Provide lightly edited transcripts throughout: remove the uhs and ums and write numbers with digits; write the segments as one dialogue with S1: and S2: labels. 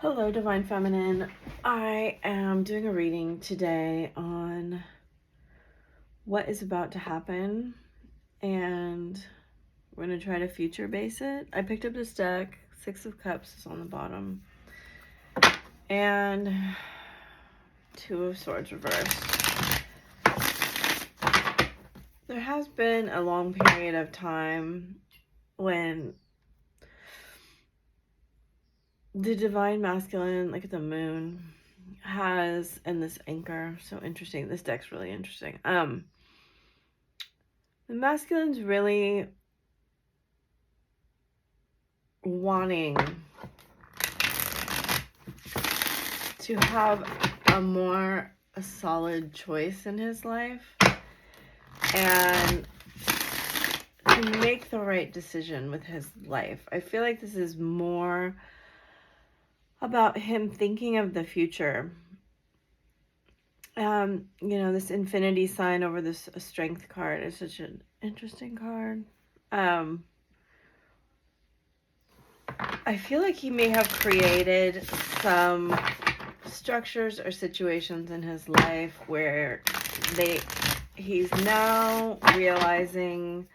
S1: Hello, Divine Feminine. I am doing a reading today on what is about to happen, and we're going to try to future base it. I picked up this deck. Six of Cups is on the bottom, and Two of Swords reversed. There has been a long period of time when the Divine Masculine, like the moon, has, and this anchor, so interesting. This deck's really interesting. The masculine's really wanting to have a solid choice in his life and to make the right decision with his life. I feel like this is more about him thinking of the future. This infinity sign over this strength card is such an interesting card. I feel like he may have created some structures or situations in his life where he's now realizing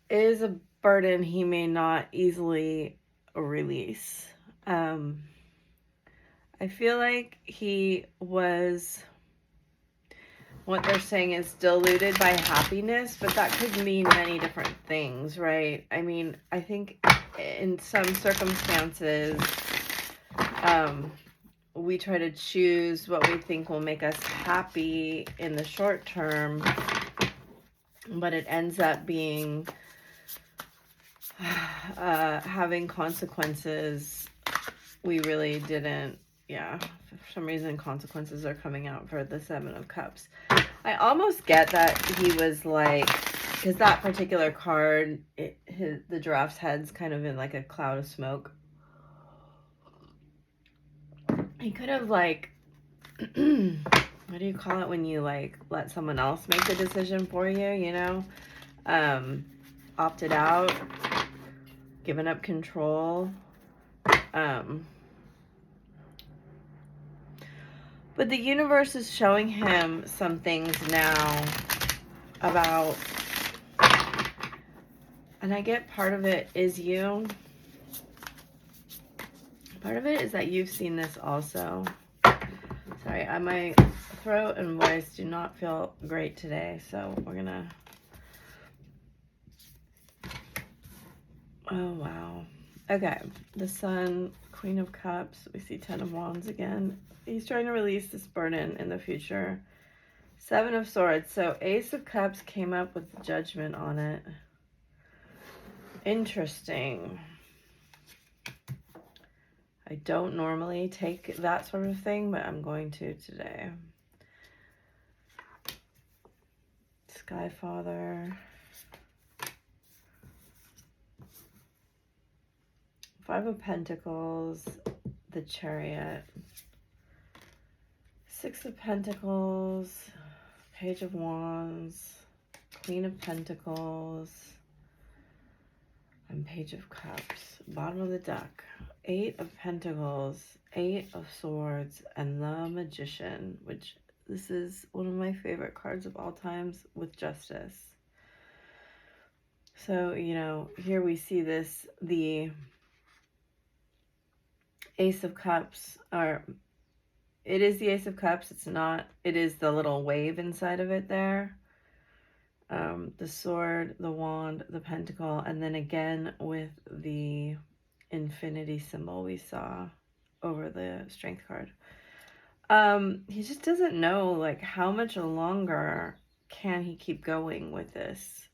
S1: is a burden he may not easily release. I feel like what they're saying is diluted by happiness, but that could mean many different things, right? I mean, I think in some circumstances, we try to choose what we think will make us happy in the short term, but it ends up being having consequences we really didn't. Yeah, for some reason consequences are coming out for the Seven of Cups. I almost get that he was like, because that particular card, the giraffe's head's kind of in like a cloud of smoke. He could have like, what do you call it when you like let someone else make the decision for you, opted out, given up control. But the universe is showing him some things now about, and I get part of it is you. Part of it is that you've seen this also. Sorry, my throat and voice do not feel great today, so we're gonna... Oh, wow. Okay, the Sun, Queen of Cups, we see Ten of Wands again. He's trying to release this burden in the future. Seven of Swords. So Ace of Cups came up with Judgment on it. Interesting. I don't normally take that sort of thing, but I'm going to today. Sky Father. Five of Pentacles. The Chariot. Six of Pentacles, Page of Wands, Queen of Pentacles, and Page of Cups. Bottom of the deck, Eight of Pentacles, Eight of Swords, and the Magician, which this is one of my favorite cards of all times with Justice. So, here we see this, the Ace of Cups, or it is the Ace of Cups. It is the little wave inside of it there. The sword, the wand, the pentacle, and then again with the infinity symbol we saw over the strength card. He just doesn't know, like, how much longer can he keep going with this.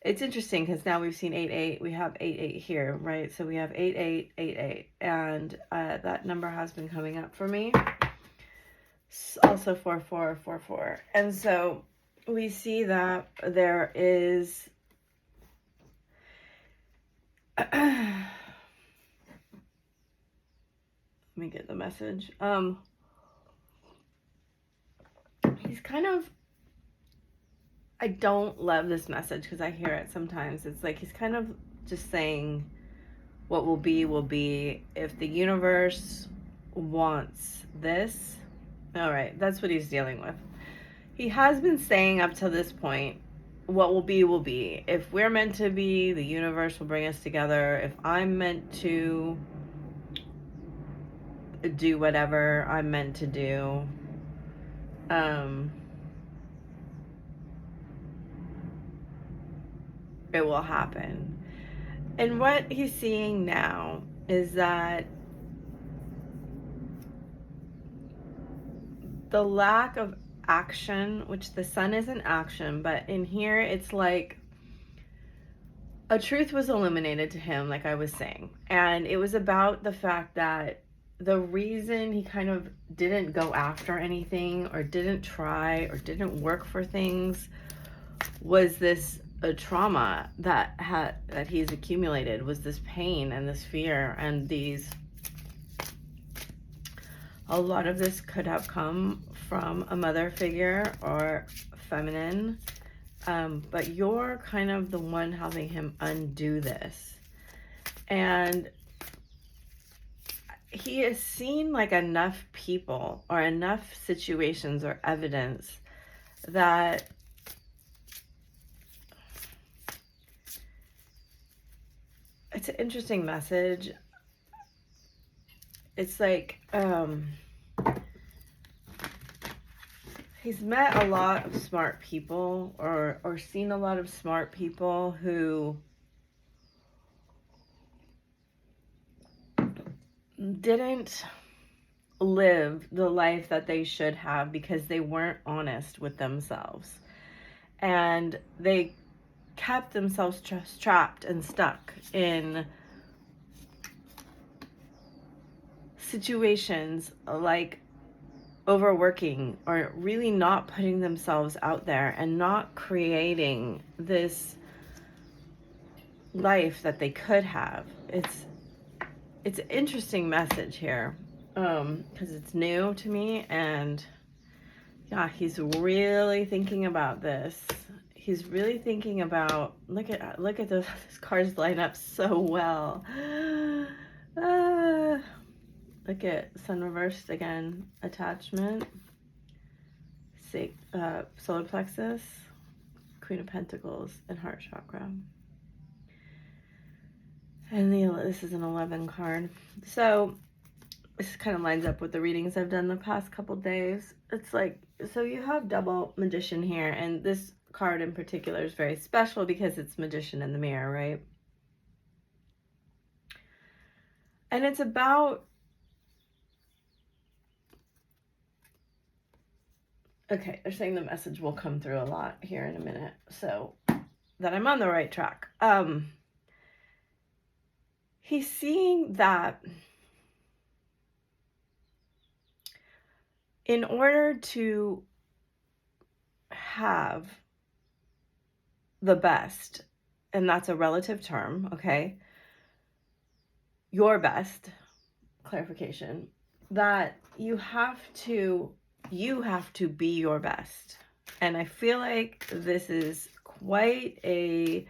S1: It's interesting because now we've seen 8-8. We have 8-8 here, right? So we have 8-8, 8-8. And that number has been coming up for me. Also 4-4, 4-4. And so we see that there is... Let me get the message. He's kind of... I don't love this message because I hear it sometimes. It's like he's kind of just saying, What will be will be. If the universe wants this, all right, that's what he's dealing with. He has been saying up to this point, what will be will be. If we're meant to be, the universe will bring us together. If I'm meant to do whatever I'm meant to do, it will happen. And what he's seeing now is that the lack of action, which the sun is an action, but in here it's like a truth was illuminated to him, like I was saying. And it was about the fact that the reason he kind of didn't go after anything or didn't try or didn't work for things was this a trauma that he's accumulated, was this pain and this fear and these, a lot of this could have come from a mother figure or feminine, but you're kind of the one helping him undo this. And he has seen like enough people or enough situations or evidence that it's an interesting message. It's like he's met a lot of smart people or seen a lot of smart people who didn't live the life that they should have because they weren't honest with themselves. And they kept themselves trapped and stuck in situations like overworking or really not putting themselves out there and not creating this life that they could have. It's an interesting message here because it's new to me, and yeah, he's really thinking about this. He's really thinking about, look at those cards line up so well. Look at sun reversed again, attachment, solar plexus, Queen of Pentacles, and heart chakra. And this is an 11 card. So this kind of lines up with the readings I've done the past couple days. It's like, so you have double magician here, and this card in particular is very special because it's magician in the mirror, right? And it's about, okay, they're saying the message will come through a lot here in a minute, so that I'm on the right track. He's seeing that in order to have the best, and that's a relative term, okay? Your best, clarification, that you have to be your best. And I feel like this is quite a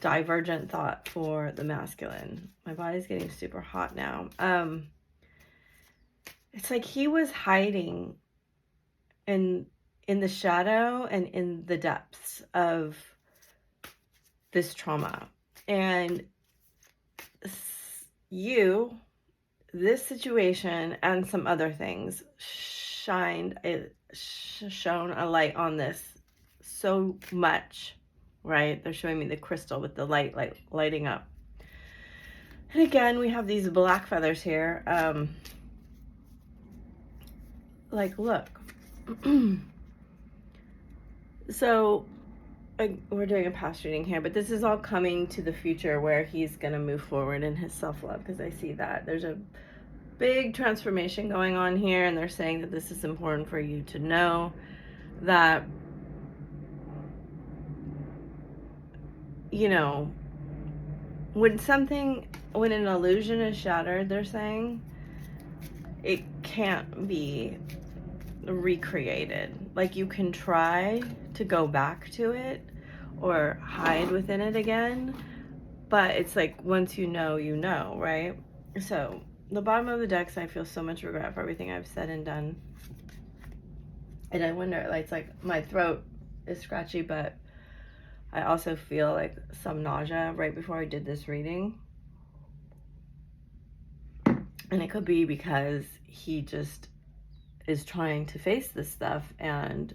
S1: divergent thought for the masculine. My body's getting super hot now. It's like he was hiding in the shadow and in the depths of this trauma. And this situation and some other things shone a light on this so much, right? They're showing me the crystal with the lighting up. And again, we have these black feathers here. Like, look. So we're doing a past reading here, but this is all coming to the future where he's going to move forward in his self-love, because I see that there's a big transformation going on here, and they're saying that this is important for you to know that, you know, when an illusion is shattered, they're saying it can't be recreated. Like, you can try to go back to it or hide within it again, But it's like, once you know, right? So the bottom of the decks, I feel so much regret for everything I've said and done. And I wonder, like, it's like my throat is scratchy, but I also feel like some nausea right before I did this reading. And it could be because he just is trying to face this stuff. And,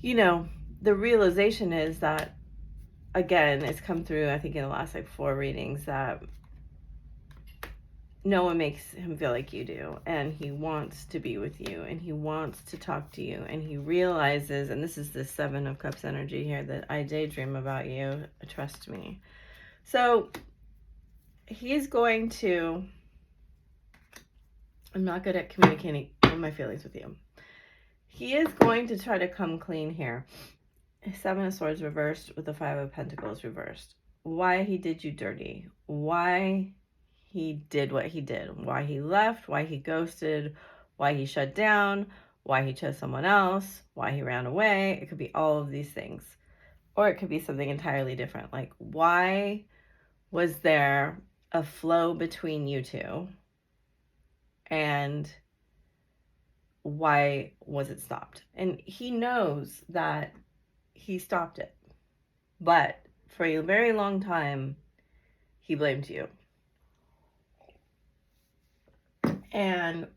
S1: you know, the realization is that, again, it's come through, I think, in the last like 4 readings, that no one makes him feel like you do, and he wants to be with you, and he wants to talk to you, and he realizes, and this is the 7 of Cups energy here, that I daydream about you, trust me. So he's going to, I'm not good at communicating my feelings with you. He is going to try to come clean here. 7 of Swords reversed with the 5 of Pentacles reversed. Why he did you dirty, why he did what he did, why he left, why he ghosted, why he shut down, why he chose someone else, why he ran away. It could be all of these things. Or it could be something entirely different. Like, why was there a flow between you two? And why was it stopped? And he knows that he stopped it. But for a very long time, he blamed you. And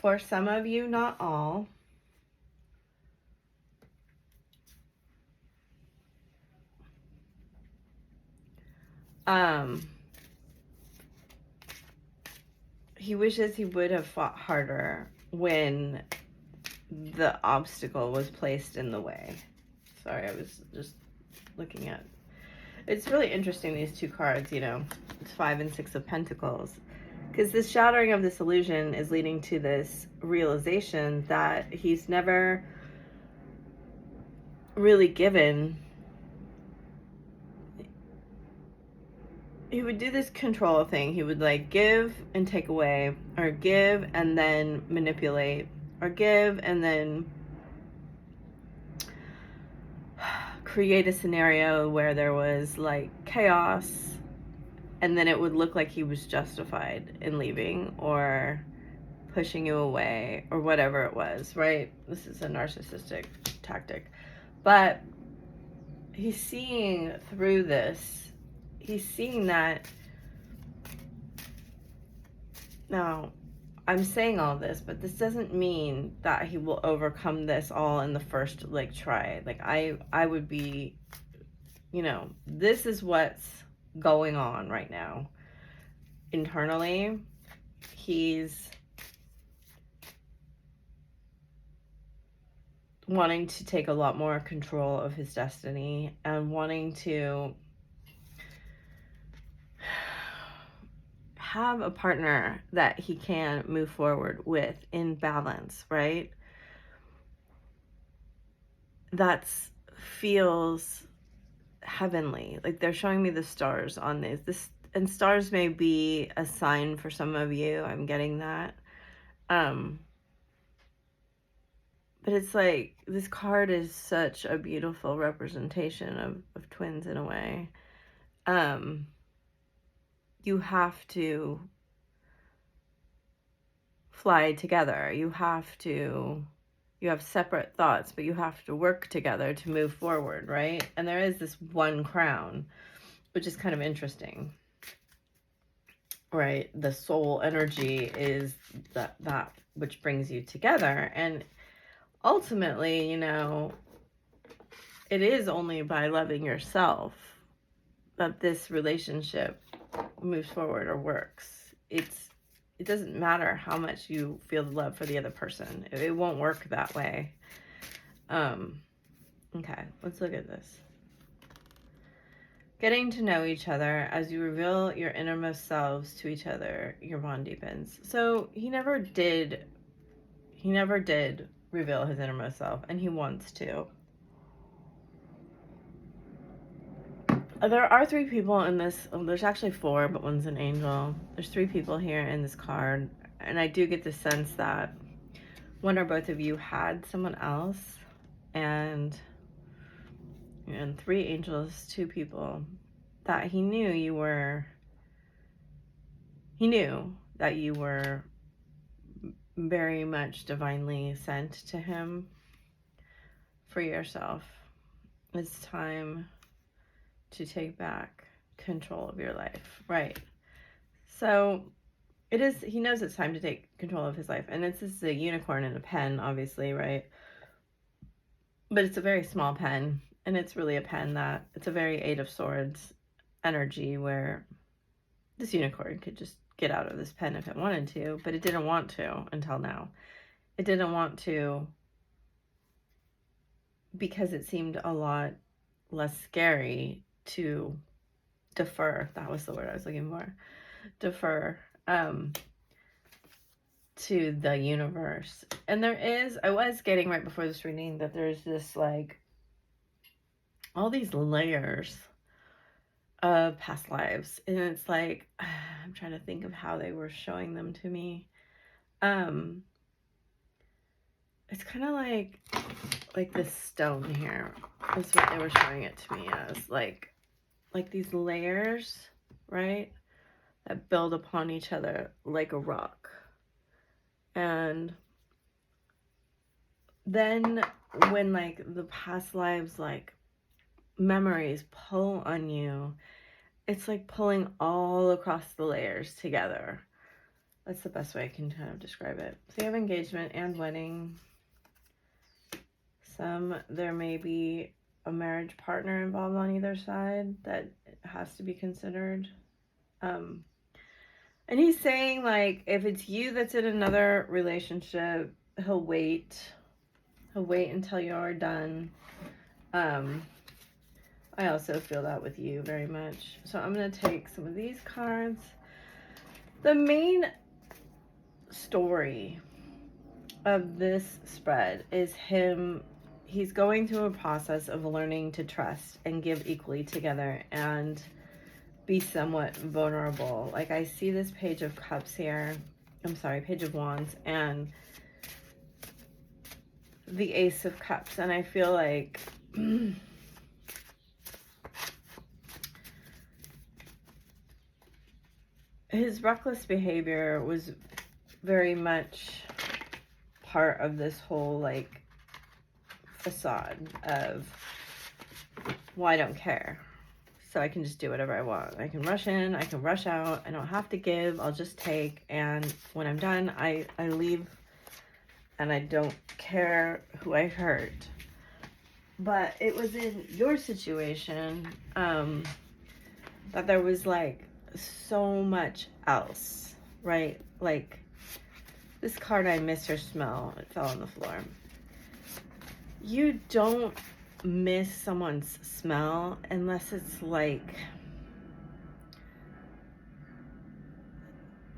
S1: for some of you, not all, he wishes he would have fought harder when the obstacle was placed in the way. Sorry, I was just looking at, it's really interesting, these 2 cards, you know, it's 5 and 6 of Pentacles, because this shattering of this illusion is leading to this realization that he's never really given. He would do this control thing. He would like give and take away, or give and then manipulate, or give and then create a scenario where there was like chaos, and then it would look like he was justified in leaving or pushing you away or whatever it was, right? This is a narcissistic tactic. But he's seeing through this. He's seeing that. Now, I'm saying all this, but this doesn't mean that he will overcome this all in the first like try. Like I would be, you know, this is what's going on right now. Internally, he's wanting to take a lot more control of his destiny and wanting to have a partner that he can move forward with in balance, right? That feels heavenly. Like, they're showing me the stars on this, and stars may be a sign for some of you. I'm getting that. But it's like, this card is such a beautiful representation of twins in a way. You have to fly together. You have separate thoughts, but you have to work together to move forward, right? And there is this one crown, which is kind of interesting, right? The soul energy is that which brings you together. And ultimately, you know, it is only by loving yourself that this relationship moves forward or works. It doesn't matter how much you feel the love for the other person. It won't work that way. Okay, let's look at this. Getting to know each other. As you reveal your innermost selves to each other, your bond deepens. So he never did reveal his innermost self, and he wants to. There are 3 people in this. There's actually 4, but one's an angel. There's 3 people here in this card. And I do get the sense that one or both of you had someone else. And and 3 angels, 2 people, that he knew that you were very much divinely sent to him for yourself. It's time to take back control of your life, right? So he knows it's time to take control of his life, and this is a unicorn in a pen, obviously, right? But it's a very small pen, and it's really a pen that, it's a very 8 of Swords energy, where this unicorn could just get out of this pen if it wanted to, but it didn't want to until now. It didn't want to because it seemed a lot less scary to defer. That was the word I was looking for. Defer to the universe. And I was getting right before this reading that there's this, like, all these layers of past lives, and it's like, I'm trying to think of how they were showing them to me. It's kind of like this stone here is what they were showing it to me as, like these layers, right, that build upon each other like a rock. And then when, like, the past lives, like, memories pull on you, it's like pulling all across the layers together. That's the best way I can kind of describe it. So you have engagement and wedding. There may be a marriage partner involved on either side that has to be considered. And he's saying, like, if it's you that's in another relationship, he'll wait until you're done. I also feel that with you very much. So I'm going to take some of these cards. The main story of this spread is he's going through a process of learning to trust and give equally together and be somewhat vulnerable. Like, I see this Page of Cups here. I'm sorry, Page of Wands, and the Ace of Cups. And I feel like his reckless behavior was very much part of this whole, like, facade of, well, I don't care, so I can just do whatever I want. I can rush in, I can rush out, I don't have to give, I'll just take, and when I'm done, I leave, and I don't care who I hurt. But it was in your situation that there was, like, so much else, right? Like, this card, I miss your smell. It fell on the floor. You don't miss someone's smell unless it's like,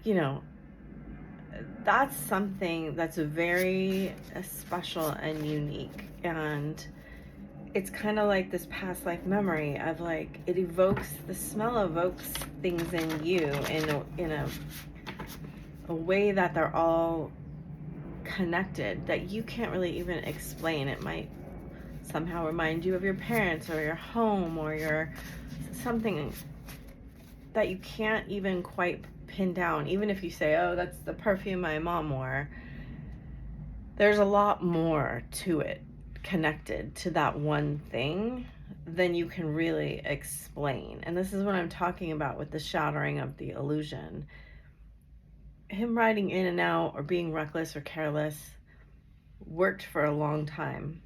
S1: you know, that's something that's very special and unique. And it's kind of like this past life memory of, like, the smell evokes things in you in a way that they're all connected that you can't really even explain. It might somehow remind you of your parents or your home or your something that you can't even quite pin down. Even if you say, oh, that's the perfume my mom wore, there's a lot more to it connected to that one thing than you can really explain. And this is what I'm talking about with the shattering of the illusion. Him riding in and out or being reckless or careless worked for a long time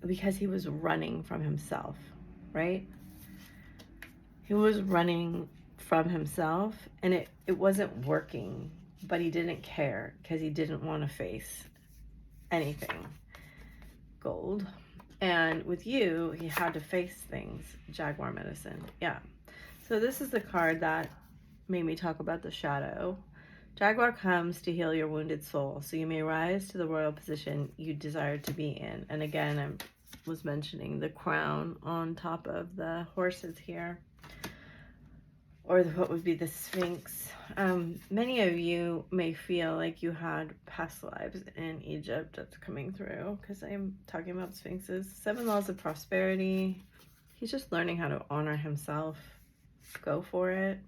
S1: because he was running from himself, right? He was running from himself, and it wasn't working, but he didn't care because he didn't want to face anything. Gold. And with you, he had to face things. Jaguar medicine. Yeah. So this is the card that made me talk about the shadow. Jaguar comes to heal your wounded soul, so you may rise to the royal position you desire to be in. And again, I was mentioning the crown on top of the horses here. or what would be the Sphinx. Many of you may feel like you had past lives in Egypt. That's coming through because I'm talking about Sphinxes. 7 laws of prosperity. He's just learning how to honor himself. Go for it.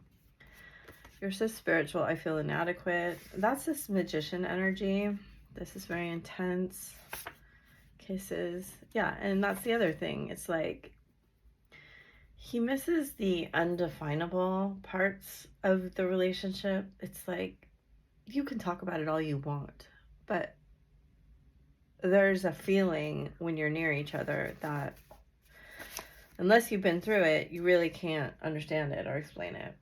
S1: You're so spiritual. I feel inadequate. That's this magician energy. This is very intense. Kisses. Yeah, and that's the other thing. It's like he misses the undefinable parts of the relationship. It's like you can talk about it all you want, but there's a feeling when you're near each other that unless you've been through it, you really can't understand it or explain it.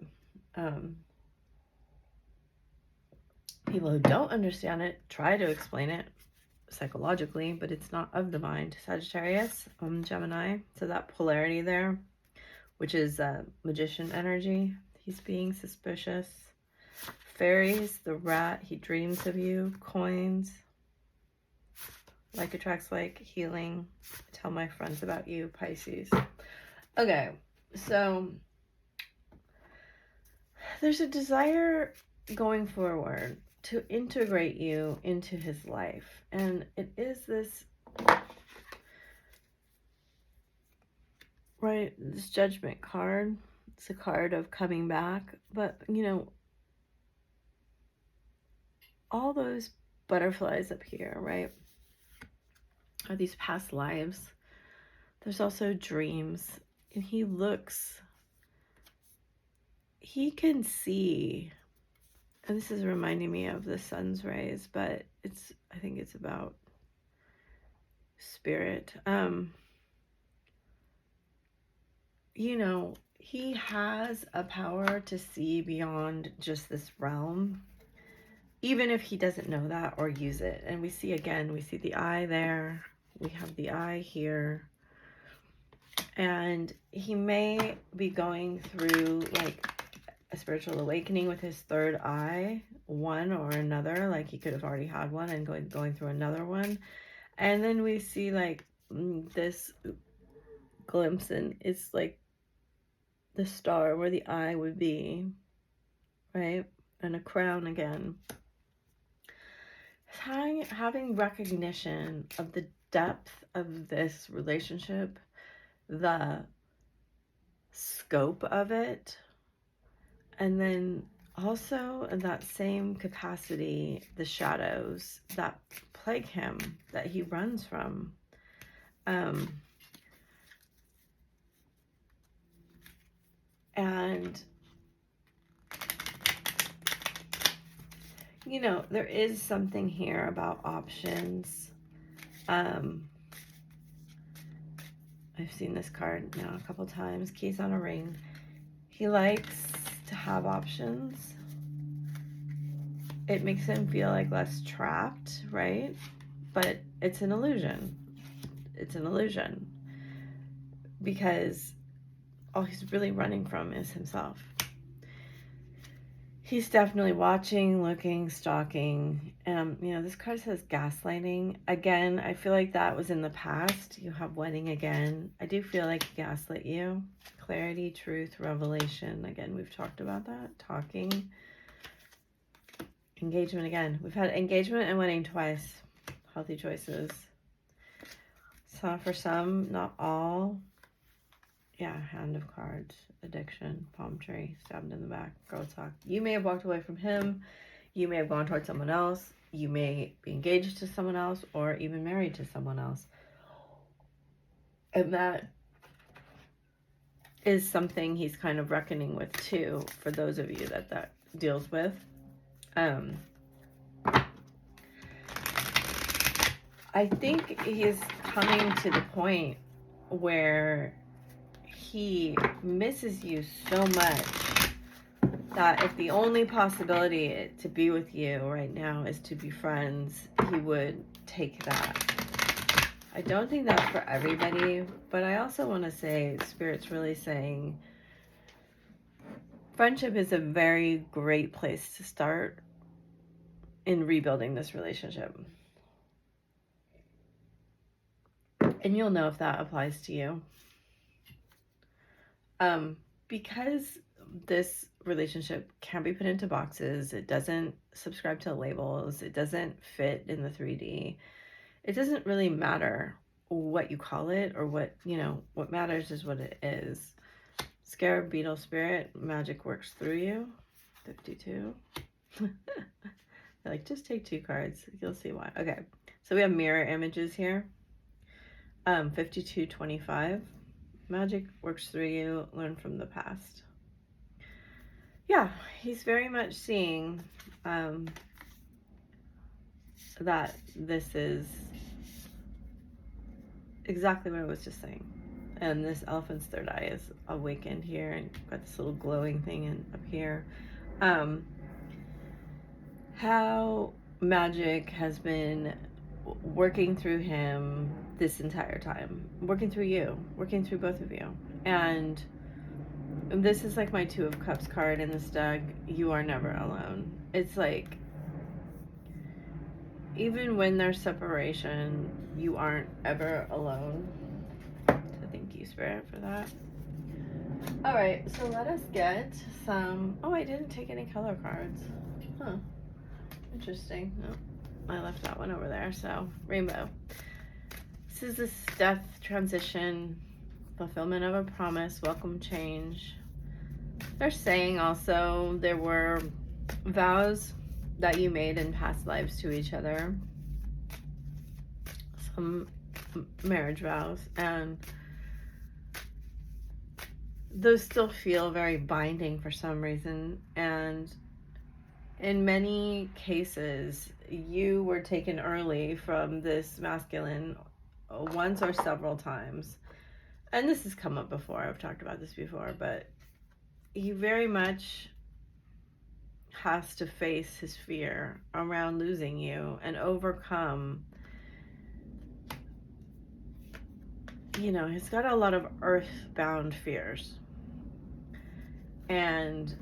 S1: People who don't understand it try to explain it psychologically, but it's not of the mind. Sagittarius, Gemini, so that polarity there, which is magician energy. He's being suspicious. Fairies, the rat, he dreams of you. Coins, like attracts like, healing. Tell my friends about you. Pisces. Okay, so there's a desire going forward to integrate you into his life, and it is this, right, this Judgment card. It's a card of coming back, but you know, all those butterflies up here, right, are these past lives. There's also dreams, and he can see, and this is reminding me of the sun's rays, but I think it's about spirit. You know, he has a power to see beyond just this realm, even if he doesn't know that or use it. And we see the eye there, we have the eye here, and he may be going through like a spiritual awakening with his third eye, one or another. Like he could have already had one and going through another one. And then we see like this glimpse, and it's like the star where the eye would be, right? And a crown again. Having recognition of the depth of this relationship, the scope of it, and then also in that same capacity, the shadows that plague him, that he runs from. And you know, there is something here about options. I've seen this card now a couple times. Keys on a ring. He likes to have options. It makes him feel like less trapped, right? But it's an illusion. It's an illusion. Because all he's really running from is himself. He's definitely watching, looking, stalking. You know, this card says gaslighting. Again, I feel like that was in the past. You have wedding again. I do feel like he gaslit you. Clarity, truth, revelation. Again, we've talked about that. Talking. Engagement again. We've had engagement and wedding twice. Healthy choices. So for some, not all. Yeah, hand of cards, addiction, palm tree, stabbed in the back, girl talk. You may have walked away from him. You may have gone towards someone else. You may be engaged to someone else or even married to someone else. And that is something he's kind of reckoning with too, for those of you that deals with. I think he's coming to the point where he misses you so much that if the only possibility to be with you right now is to be friends, he would take that. I don't think that's for everybody, but I also want to say Spirit's really saying friendship is a very great place to start in rebuilding this relationship. And you'll know if that applies to you. Because this relationship can't be put into boxes. It doesn't subscribe to labels. It doesn't fit in the 3D. It doesn't really matter what you call it or what, you know, what matters is what it is. Scarab Beetle Spirit, magic works through you. 52. They're like, just take 2 cards. You'll see why. Okay. So we have mirror images here. 5225. Magic works through you. Learn from the past. Yeah, he's very much seeing that this is exactly what I was just saying. And this elephant's third eye is awakened here, and got this little glowing thing up here. How magic has been working through him this entire time, working through you, working through both of you. And this is like my 2 of Cups card in this deck. You are never alone. It's like, even when there's separation, you aren't ever alone. So thank you, Spirit, for that. All right, so let us get some. Oh, I didn't take any color cards. Huh. Interesting. No, I left that one over there. So, rainbow. This is this death, transition, fulfillment of a promise, welcome change. They're saying also there were vows that you made in past lives to each other, some marriage vows, and those still feel very binding for some reason. And in many cases, you were taken early from this masculine once or several times. And this has come up before. I've talked about this before, but he very much has to face his fear around losing you and overcome. You know, he's got a lot of earthbound fears. And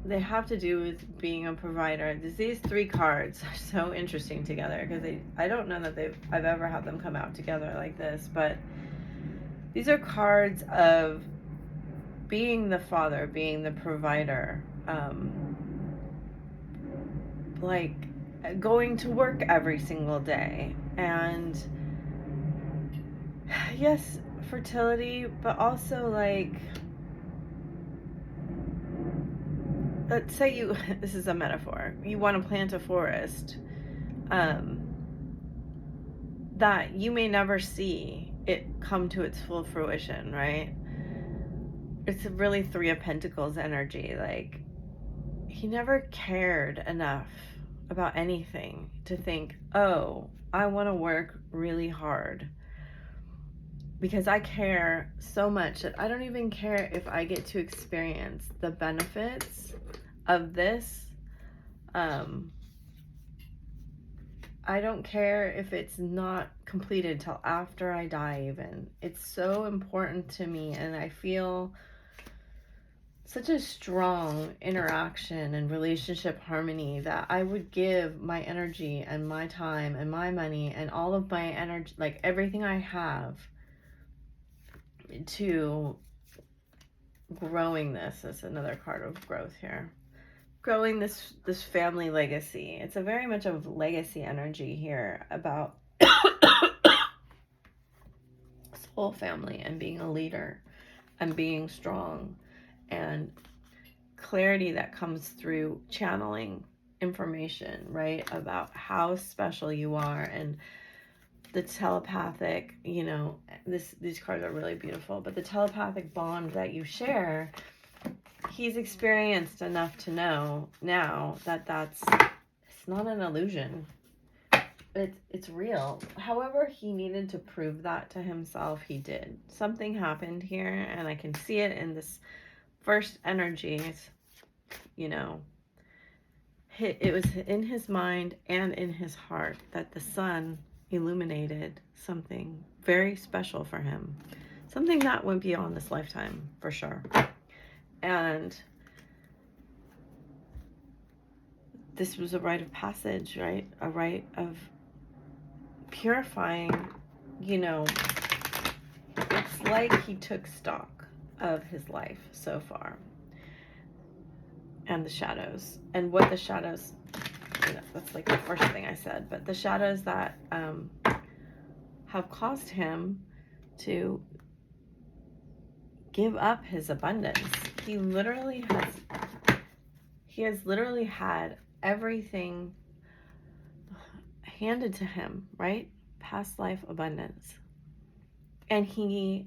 S1: they have to do with being a provider. These 3 cards are so interesting together because I don't know that I've ever had them come out together like this, but these are cards of being the father, being the provider, like going to work every single day, and yes, fertility, but also like, let's say this is a metaphor, you want to plant a forest that you may never see it come to its full fruition, right? It's really 3 of Pentacles energy. Like, he never cared enough about anything to think, oh, I want to work really hard because I care so much that I don't even care if I get to experience the benefits of this. I don't care if it's not completed till after I die even. It's so important to me, and I feel such a strong interaction and relationship harmony that I would give my energy and my time and my money and all of my energy, like everything I have, to growing this. That's another card of growth here. Growing this family legacy. It's a very much of legacy energy here about soul family and being a leader and being strong, and clarity that comes through channeling information, right, about how special you are, and the telepathic, you know, these cards are really beautiful, but the telepathic bond that you share, he's experienced enough to know now that it's not an illusion. It's real. However, he needed to prove that to himself. He did. Something happened here, and I can see it in this first energy. You know, it was in his mind and in his heart that the sun illuminated something very special for him. Something that went beyond this lifetime, for sure. And this was a rite of passage, right? A rite of purifying, you know. It's like he took stock of his life so far. and the shadows. And what the shadows, that's like the first thing I said, but the shadows that have caused him to give up his abundance. He has literally had everything handed to him, right? Past life abundance. And he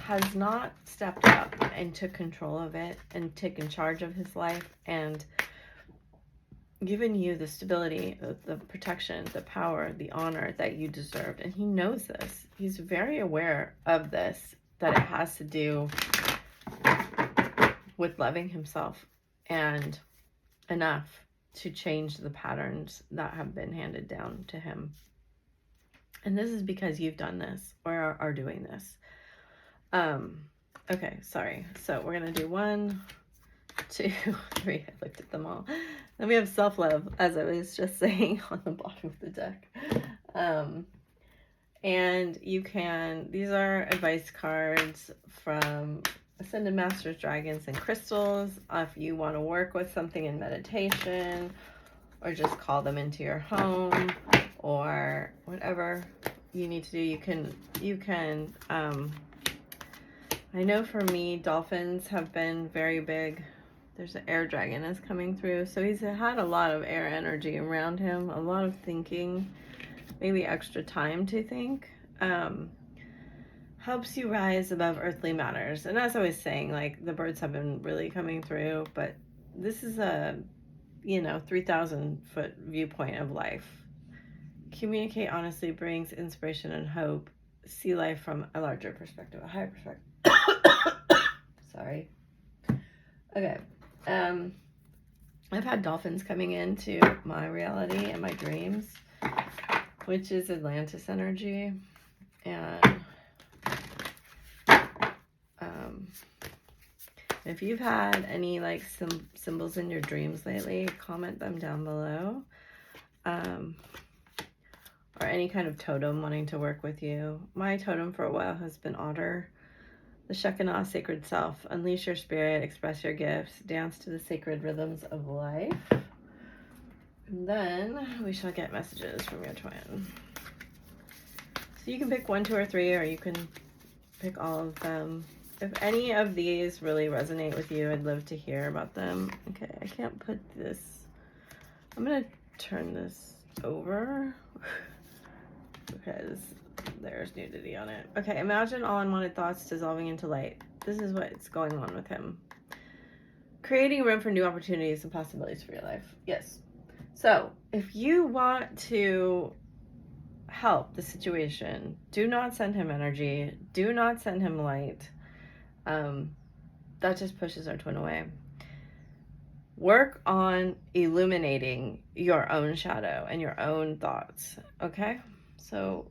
S1: has not stepped up and took control of it and taken charge of his life and given you the stability, the protection, the power, the honor that you deserved. And he knows this. He's very aware of this, that it has to do with loving himself and enough to change the patterns that have been handed down to him. And this is because you've done this or are doing this. Okay, sorry. So we're going to do 1, 2, 3. I looked at them all. Then we have self-love, as I was just saying, on the bottom of the deck. And you can, these are advice cards from Ascended Masters, Dragons, and Crystals. If you want to work with something in meditation, or just call them into your home, or whatever you need to do, you can, I know for me, dolphins have been very big. There's an air dragon that's coming through. So he's had a lot of air energy around him, a lot of thinking, maybe extra time to think. Helps you rise above earthly matters. And as I was saying, like, the birds have been really coming through, but this is a, 3,000-foot viewpoint of life. Communicate honestly brings inspiration and hope. See life from a larger perspective, a higher perspective. Sorry. Okay. I've had dolphins coming into my reality and my dreams, which is Atlantis energy. And if you've had any like symbols in your dreams lately, comment them down below. Or any kind of totem wanting to work with you. My totem for a while has been otter. The Shekinah, sacred self. Unleash your spirit, express your gifts, dance to the sacred rhythms of life. And then we shall get messages from your twin. So you can pick 1, 2, or 3, or you can pick all of them. If any of these really resonate with you, I'd love to hear about them. Okay, I can't put this. I'm going to turn this over because there's nudity on it. Okay, imagine all unwanted thoughts dissolving into light. This is what's going on with him. Creating room for new opportunities and possibilities for your life. Yes. So if you want to help the situation, do not send him energy. Do not send him light. That just pushes our twin away. Work on illuminating your own shadow and your own thoughts. Okay? So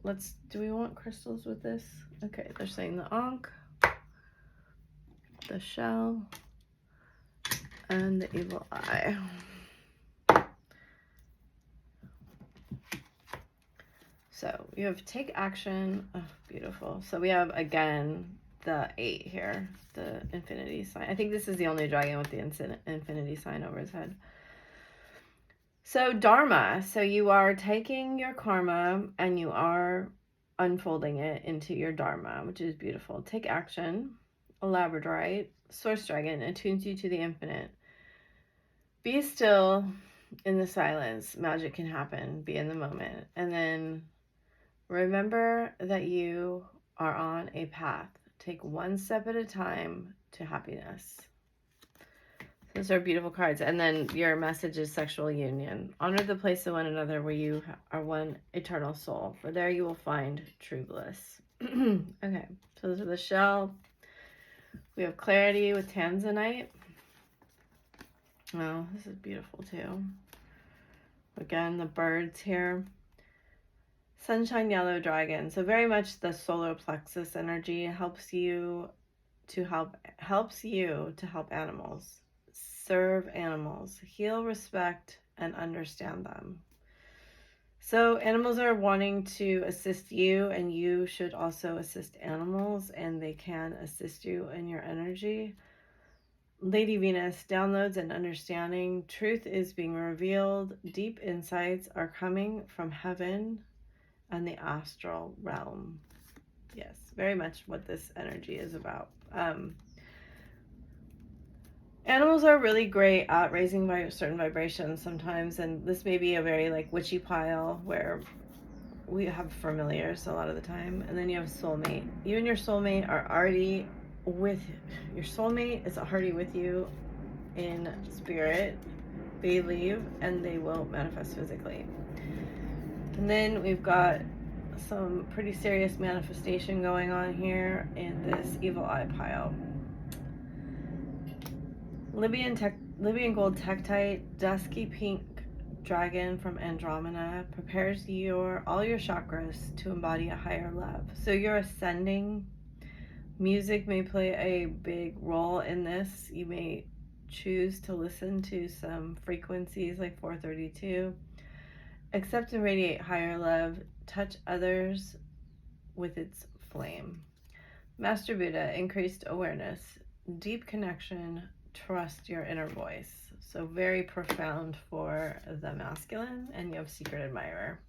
S1: do we want crystals with this? Okay, they're saying the Ankh, the shell, and the evil eye. So you have take action. Oh, beautiful. So we have, again, the 8 here, the infinity sign. I think this is the only dragon with the infinity sign over his head. So Dharma, so you are taking your karma and you are unfolding it into your Dharma, which is beautiful. Take action. A labradorite, source dragon, attunes you to the infinite. Be still in the silence. Magic can happen. Be in the moment. And then remember that you are on a path. Take one step at a time to happiness. Those are beautiful cards. And then your message is sexual union. Honor the place of one another where you are one eternal soul. For there you will find true bliss. Okay, so those are the shell. We have clarity with tanzanite. Oh, this is beautiful too. Again, the birds here. Sunshine yellow dragon. So very much the solar plexus energy helps you to help animals. Serve animals, heal, respect, and understand them. So animals are wanting to assist you, and you should also assist animals, and they can assist you in your energy. Lady Venus, downloads and understanding. Truth is being revealed. Deep insights are coming from heaven and the astral realm. Yes, very much what this energy is about. Animals are really great at raising certain vibrations sometimes, and this may be a very like witchy pile where we have familiars a lot of the time, and then you have soulmate. You and your soulmate are already with, your soulmate is already with you in spirit. They leave and they will manifest physically. And then we've got some pretty serious manifestation going on here in this evil eye pile. Libyan gold tektite, dusky pink dragon from Andromeda prepares all your chakras to embody a higher love. So you're ascending. Music may play a big role in this. You may choose to listen to some frequencies like 432. Accept and radiate higher love. Touch others with its flame. Master Buddha, increased awareness, deep connection, trust your inner voice. So very profound for the masculine, and you have secret admirer.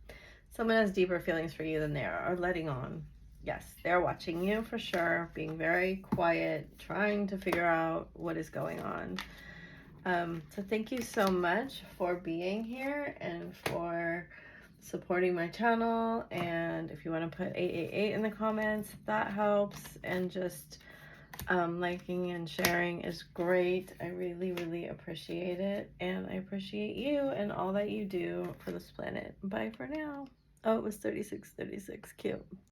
S1: Someone has deeper feelings for you than they are letting on. Yes, they're watching you for sure, being very quiet, trying to figure out what is going on. So thank you so much for being here and for supporting my channel. And if you want to put 888 in the comments, that helps. And just liking and sharing is great. I really, really appreciate it. And I appreciate you and all that you do for this planet. Bye for now. Oh, it was 3636. Cute.